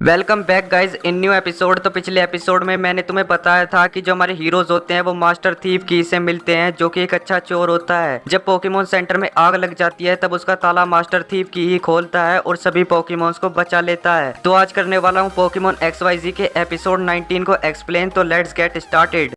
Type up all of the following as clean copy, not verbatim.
Welcome back guys in new episode. तो पिछले episode में मैंने तुम्हें बताया था कि जो हमारे हीरोज होते हैं वो मास्टर थीव की से मिलते हैं, जो कि एक अच्छा चोर होता है। जब पोकेमोन सेंटर में आग लग जाती है तब उसका ताला मास्टर थीव की ही खोलता है और सभी पोकेमोन्स को बचा लेता है। तो आज करने वाला हूँ पोकेमोन XYZ के एपिसोड 19 को एक्सप्लेन। तो लेट्स गेट स्टार्टेड।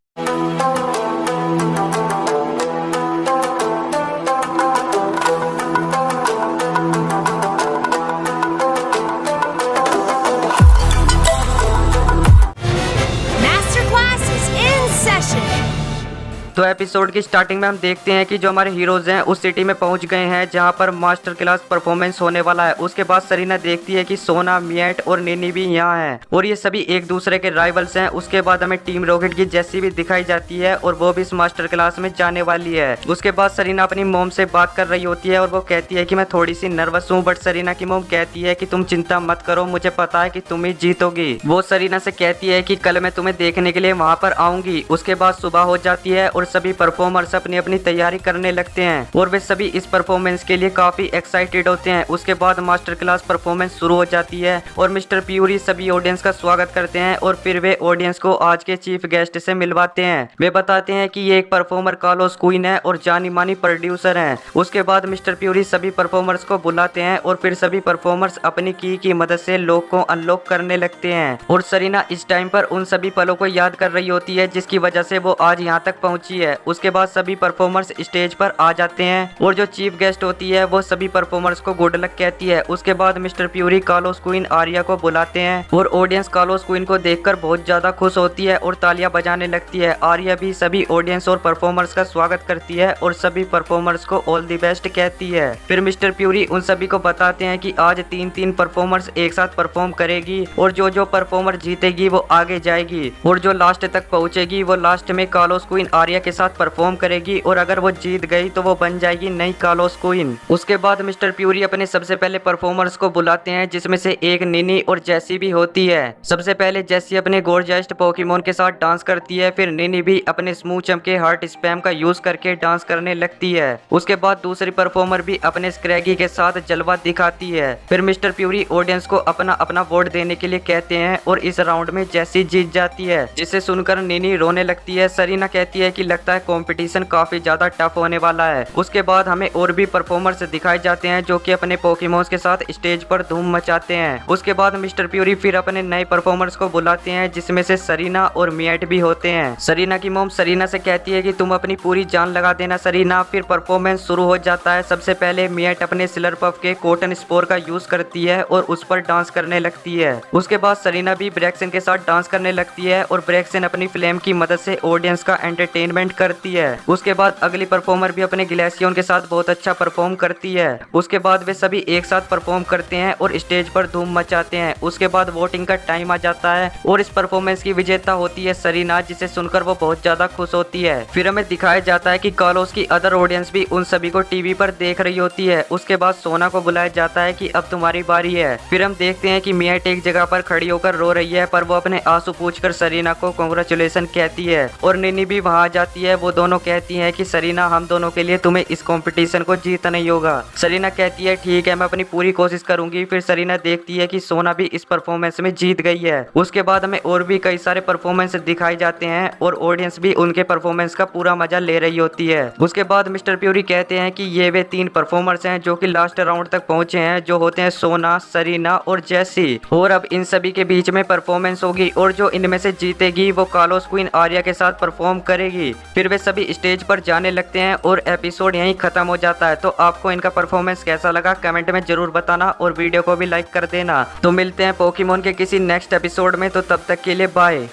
तो एपिसोड की स्टार्टिंग में हम देखते हैं कि जो हमारे हीरोज हैं उस सिटी में पहुंच गए हैं जहां पर मास्टर क्लास परफॉर्मेंस होने वाला है। उसके बाद सरीना देखती है कि सोना, मिएट और निनी भी यहाँ हैं और ये सभी एक दूसरे के राइवल्स हैं। उसके बाद हमें टीम रॉकेट की जेसी भी दिखाई जाती है और वो भी इस मास्टर क्लास में जाने वाली है। उसके बाद सरीना अपनी मोम से बात कर रही होती है और वो कहती है कि मैं थोड़ी सी नर्वस हूँ, बट सरीना की मोम कहती है कि तुम चिंता मत करो, मुझे पता है कि तुम ही जीतोगी। वो सरीना से कहती है कि कल मैं तुम्हें देखने के लिए वहाँ पर आऊंगी। उसके बाद सुबह हो जाती है और सभी परफॉर्मर्स अपनी अपनी तैयारी करने लगते हैं और वे सभी इस परफॉर्मेंस के लिए काफी एक्साइटेड होते हैं। उसके बाद मास्टर क्लास परफॉर्मेंस शुरू हो जाती है और मिस्टर प्यूरी सभी ऑडियंस का स्वागत करते हैं और फिर वे ऑडियंस को आज के चीफ गेस्ट से मिलवाते हैं। वे बताते हैं कि ये एक परफॉर्मर कार्लोस क्वीन है और जानी मानी प्रोड्यूसर हैं। उसके बाद मिस्टर प्यूरी सभी परफॉर्मर्स को बुलाते हैं और फिर सभी परफॉर्मर्स अपनी की मदद से लॉक को अनलॉक करने लगते हैं और सरीना इस टाइम पर उन सभी पलों को याद कर रही होती है जिसकी वजह से वो आज यहाँ तक पहुंची है। उसके बाद सभी परफॉर्मर्स स्टेज पर आ जाते हैं और जो चीफ गेस्ट होती है वो सभी परफॉर्मर्स को गुड लक कहती है। उसके बाद mister puree Carlos queen Arya को बुलाते हैं और ऑडियंस कार्लोस क्वीन को देखकर बहुत ज्यादा खुश होती है और तालियां बजाने लगती है। आर्या भी सभी ऑडियंस और परफॉर्मर्स का स्वागत करती है और सभी परफॉर्मर्स को ऑल द बेस्ट कहती है। फिर मिस्टर प्यूरी उन सभी को बताते हैं कि आज तीन परफॉर्मर्स एक साथ परफॉर्म करेगी और जो परफॉर्मर जीतेगी वो आगे जाएगी और जो लास्ट तक पहुंचेगी वो लास्ट में कार्लोस क्वीन आर्या के साथ परफॉर्म करेगी और अगर वो जीत गई तो वो बन जाएगी नई कार्लोस क्वीन। उसके बाद मिस्टर प्यूरी अपने सबसे पहले परफॉर्मर्स को बुलाते हैं जिसमें से एक निनी और जेसी भी होती है। सबसे पहले जेसी अपने गोर्जियस पोकेमोन के साथ डांस करती है, फिर निनी भी अपने स्मूथ चमके हार्ट स्पैम का यूज करके डांस करने लगती है। उसके बाद दूसरी परफॉर्मर भी अपने स्क्रैगी के साथ जलवा दिखाती है। फिर मिस्टर प्यूरी ऑडियंस को अपना अपना वोट देने के लिए कहते हैं और इस राउंड में जेसी जीत जाती है, जिसे सुनकर निनी रोने लगती है। सरीना कहती है कि लगता है कंपटीशन काफी ज्यादा टफ होने वाला है। उसके बाद हमें और भी परफॉर्मर्स दिखाए जाते हैं जो कि अपने पोकेमोन्स के साथ स्टेज पर धूम मचाते हैं। उसके बाद मिस्टर प्यूरी फिर अपने नए परफॉर्मर्स को बुलाते हैं जिसमें से सरीना और मिएट भी होते हैं। सरीना की मोम सरीना से कहती है कि तुम अपनी पूरी जान लगा देना सरीना। फिर परफॉर्मेंस शुरू हो जाता है। सबसे पहले मिएट अपने स्लरपफ के कॉटन स्पोर का यूज करती है और उस पर डांस करने लगती है। उसके बाद सरीना भी ब्रेक्सन के साथ डांस करने लगती है और ब्रेक्सन अपनी फ्लेम की मदद से ऑडियंस का एंटरटेनमेंट करती है। उसके बाद अगली परफॉर्मर भी अपने ग्लेसियन के साथ बहुत अच्छा परफॉर्म करती है। उसके बाद वे सभी एक साथ परफॉर्म करते हैं और स्टेज पर धूम मचाते हैं। उसके बाद वोटिंग का टाइम आ जाता है और इस परफॉर्मेंस की विजेता होती है सरीना, जिसे सुनकर वो बहुत ज्यादा खुश होती है। फिर हमें दिखाया जाता है कि कार्लोस की अदर ऑडियंस भी उन सभी को टीवी पर देख रही होती है। उसके बाद सोना को बुलाया जाता है कि अब तुम्हारी बारी है। फिर हम देखते हैं कि मिएट एक जगह पर खड़ी होकर रो रही है, पर वो अपने आंसू पूछकर सरीना को कांग्रेचुलेशन कहती है और निनी भी वहां आ जाती है। वो दोनों कहती है कि सरीना हम दोनों के लिए तुम्हें इस कंपटीशन को जीतना ही होगा। सरीना कहती है ठीक है, मैं अपनी पूरी कोशिश करूंगी। फिर सरीना देखती है कि सोना भी इस परफॉर्मेंस में जीत गई है। उसके बाद हमें और भी कई सारे परफॉर्मेंस दिखाए जाते हैं और ऑडियंस भी उनके परफॉर्मेंस का पूरा मजा ले रही होती है। उसके बाद मिस्टर प्यूरी कहते हैं कि ये वे 3 परफॉर्मर्स हैं जो कि लास्ट राउंड तक पहुंचे हैं, जो होते हैं सोना, सरीना और जेसी। और अब इन सभी के बीच में परफॉर्मेंस होगी और जो इनमें से जीतेगी वो कार्लोस क्वीन आर्या के साथ परफॉर्म करेगी। फिर वे सभी स्टेज पर जाने लगते हैं और एपिसोड यहीं खत्म हो जाता है। तो आपको इनका परफॉर्मेंस कैसा लगा कमेंट में जरूर बताना और वीडियो को भी लाइक कर देना। तो मिलते हैं पोकेमोन के किसी नेक्स्ट एपिसोड में, तो तब तक के लिए बाय।